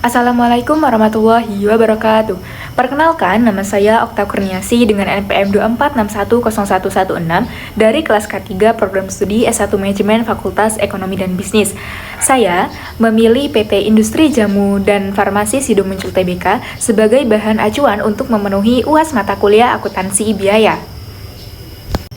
Assalamualaikum warahmatullahi wabarakatuh. Perkenalkan, nama saya Okta Kurniasi dengan NPM 24610116 dari kelas K3 Program Studi S1 Manajemen Fakultas Ekonomi dan Bisnis. Saya memilih PT Industri Jamu dan Farmasi Sido Muncul Tbk sebagai bahan acuan untuk memenuhi UAS mata kuliah akuntansi biaya.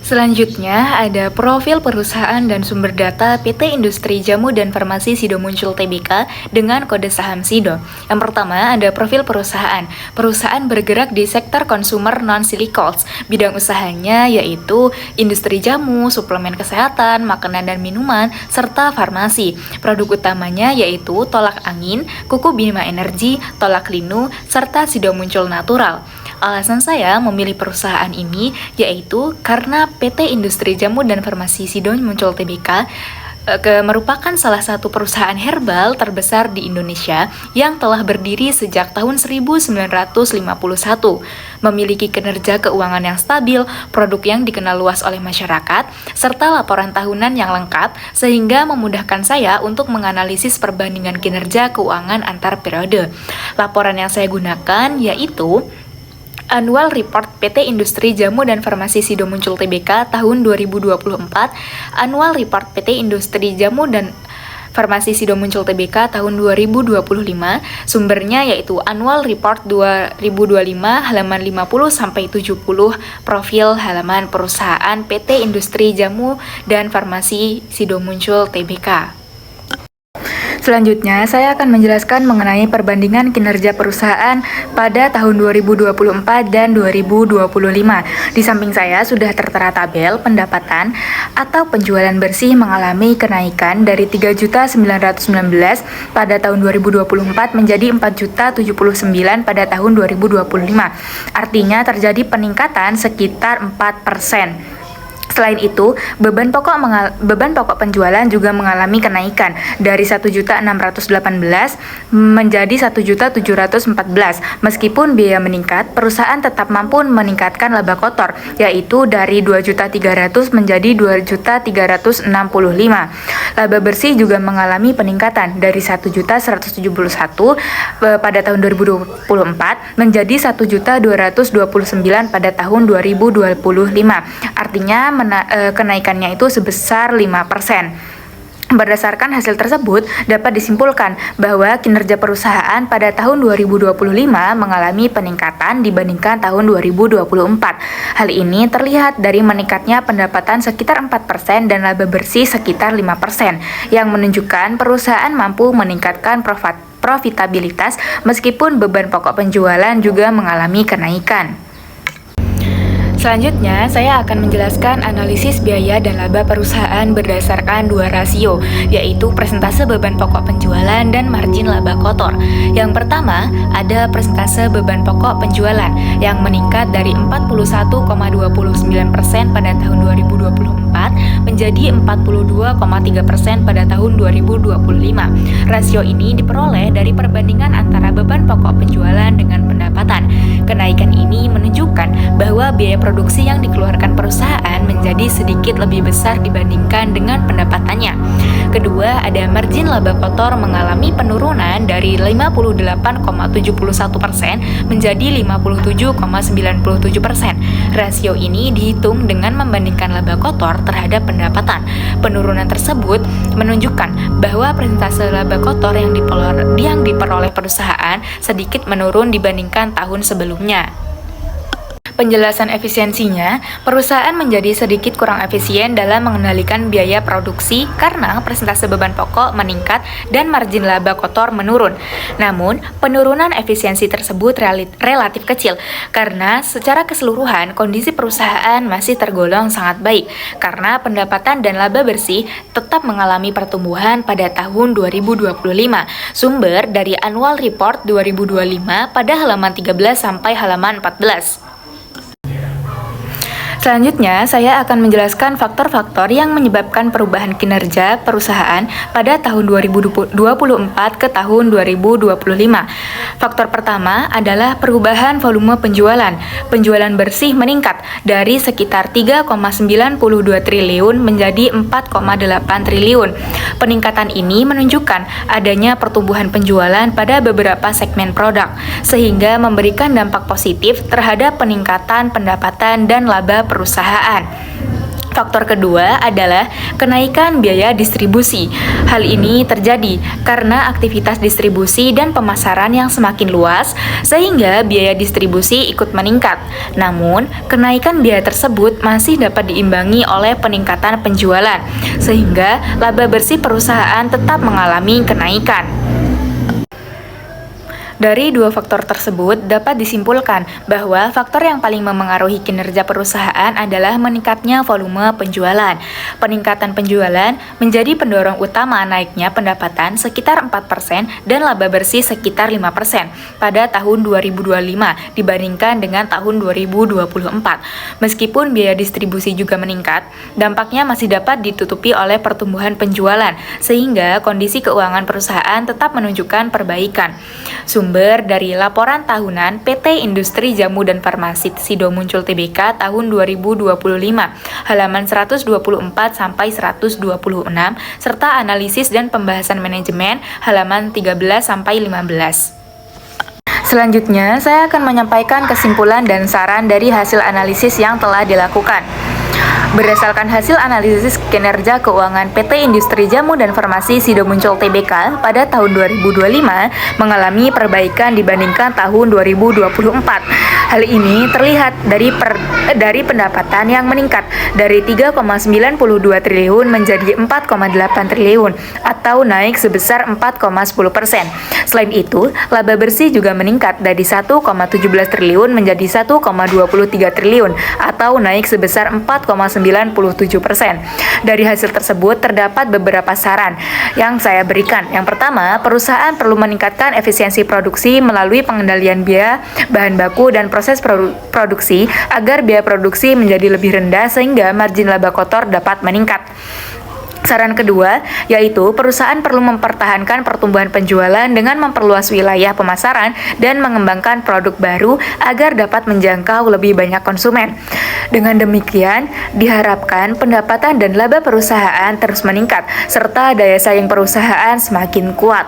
Selanjutnya ada profil perusahaan dan sumber data PT Industri Jamu dan Farmasi Sido Muncul Tbk dengan kode saham Sido. Yang pertama ada profil perusahaan. Perusahaan bergerak di sektor consumer non-silicals. Bidang usahanya yaitu industri jamu, suplemen kesehatan, makanan dan minuman, serta farmasi. Produk utamanya yaitu tolak angin, kuku Bima Energi, tolak linu, serta Sido Muncul Natural. Alasan saya memilih perusahaan ini yaitu karena PT Industri Jamu dan Farmasi Sido Muncul Tbk merupakan salah satu perusahaan herbal terbesar di Indonesia yang telah berdiri sejak tahun 1951, memiliki kinerja keuangan yang stabil, produk yang dikenal luas oleh masyarakat, serta laporan tahunan yang lengkap sehingga memudahkan saya untuk menganalisis perbandingan kinerja keuangan antar periode. Laporan yang saya gunakan yaitu Annual Report PT Industri Jamu dan Farmasi Sido Muncul Tbk tahun 2024, Annual Report PT Industri Jamu dan Farmasi Sido Muncul Tbk tahun 2025, sumbernya yaitu Annual Report 2025 halaman 50-70, profil halaman perusahaan PT Industri Jamu dan Farmasi Sido Muncul Tbk. Selanjutnya, saya akan menjelaskan mengenai perbandingan kinerja perusahaan pada tahun 2024 dan 2025. Di samping saya sudah tertera tabel pendapatan atau penjualan bersih mengalami kenaikan dari 3.919 pada tahun 2024 menjadi 4.079 pada tahun 2025. Artinya terjadi peningkatan sekitar 4%. Selain itu, beban pokok penjualan juga mengalami kenaikan dari 1.618 menjadi 1.714. Meskipun biaya meningkat, perusahaan tetap mampu meningkatkan laba kotor, yaitu dari 2.300 menjadi 2.365. Laba bersih juga mengalami peningkatan dari 1.171 pada tahun 2024 menjadi 1.229 pada tahun 2025. Artinya kenaikannya itu sebesar 5%. Berdasarkan hasil tersebut, dapat disimpulkan bahwa kinerja perusahaan pada tahun 2025 mengalami peningkatan dibandingkan tahun 2024. Hal ini terlihat dari meningkatnya pendapatan sekitar 4% dan laba bersih sekitar 5%, yang menunjukkan perusahaan mampu meningkatkan profitabilitas meskipun beban pokok penjualan juga mengalami kenaikan. Selanjutnya, saya akan menjelaskan analisis biaya dan laba perusahaan berdasarkan dua rasio, yaitu persentase beban pokok penjualan dan margin laba kotor. Yang pertama, ada persentase beban pokok penjualan yang meningkat dari 41,29% pada tahun 2024 menjadi 42,3% pada tahun 2025. Rasio ini diperoleh dari perbandingan antara beban pokok penjualan dengan pendapatan. Kenaikan ini menunjukkan bahwa biaya produksi yang dikeluarkan perusahaan menjadi sedikit lebih besar dibandingkan dengan pendapatannya. Kedua, ada margin laba kotor mengalami penurunan dari 58,71% menjadi 57,97%. Rasio ini dihitung dengan membandingkan laba kotor terhadap pendapatan. Penurunan tersebut menunjukkan bahwa persentase laba kotor yang diperoleh perusahaan sedikit menurun dibandingkan tahun sebelumnya. Penjelasan efisiensinya, perusahaan menjadi sedikit kurang efisien dalam mengendalikan biaya produksi karena persentase beban pokok meningkat dan margin laba kotor menurun. Namun, penurunan efisiensi tersebut relatif kecil karena secara keseluruhan kondisi perusahaan masih tergolong sangat baik karena pendapatan dan laba bersih tetap mengalami pertumbuhan pada tahun 2025. Sumber dari Annual Report 2025 pada halaman 13 sampai halaman 14. Selanjutnya, saya akan menjelaskan faktor-faktor yang menyebabkan perubahan kinerja perusahaan pada tahun 2024 ke tahun 2025. Faktor pertama adalah perubahan volume penjualan. Penjualan bersih meningkat dari sekitar 3,92 triliun menjadi 4,8 triliun. Peningkatan ini menunjukkan adanya pertumbuhan penjualan pada beberapa segmen produk, sehingga memberikan dampak positif terhadap peningkatan pendapatan dan laba perusahaan. Faktor kedua adalah kenaikan biaya distribusi. Hal ini terjadi karena aktivitas distribusi dan pemasaran yang semakin luas, sehingga biaya distribusi ikut meningkat. Namun, kenaikan biaya tersebut masih dapat diimbangi oleh peningkatan penjualan, sehingga laba bersih perusahaan tetap mengalami kenaikan. Dari dua faktor tersebut, dapat disimpulkan bahwa faktor yang paling memengaruhi kinerja perusahaan adalah meningkatnya volume penjualan. Peningkatan penjualan menjadi pendorong utama naiknya pendapatan sekitar 4% dan laba bersih sekitar 5% pada tahun 2025 dibandingkan dengan tahun 2024. Meskipun biaya distribusi juga meningkat, dampaknya masih dapat ditutupi oleh pertumbuhan penjualan, sehingga kondisi keuangan perusahaan tetap menunjukkan perbaikan. Sumber dari laporan tahunan PT Industri Jamu dan Farmasi Sido Muncul Tbk tahun 2025, halaman 124 sampai 126, serta analisis dan pembahasan manajemen halaman 13 sampai 15. Selanjutnya, saya akan menyampaikan kesimpulan dan saran dari hasil analisis yang telah dilakukan. Berdasarkan hasil analisis kinerja keuangan PT Industri Jamu dan Farmasi Sido Muncul Tbk pada tahun 2025 mengalami perbaikan dibandingkan tahun 2024. Hal ini terlihat dari pendapatan yang meningkat dari 3,92 triliun menjadi 4,8 triliun atau naik sebesar 4,10%. Selain itu, laba bersih juga meningkat dari 1,17 triliun menjadi 1,23 triliun atau naik sebesar 4,97%. Dari hasil tersebut terdapat beberapa saran yang saya berikan. Yang pertama, perusahaan perlu meningkatkan efisiensi produksi melalui pengendalian biaya bahan baku dan proses produksi agar biaya produksi menjadi lebih rendah sehingga margin laba kotor dapat meningkat. Saran kedua, yaitu perusahaan perlu mempertahankan pertumbuhan penjualan dengan memperluas wilayah pemasaran dan mengembangkan produk baru agar dapat menjangkau lebih banyak konsumen. Dengan demikian, diharapkan pendapatan dan laba perusahaan terus meningkat, serta daya saing perusahaan semakin kuat.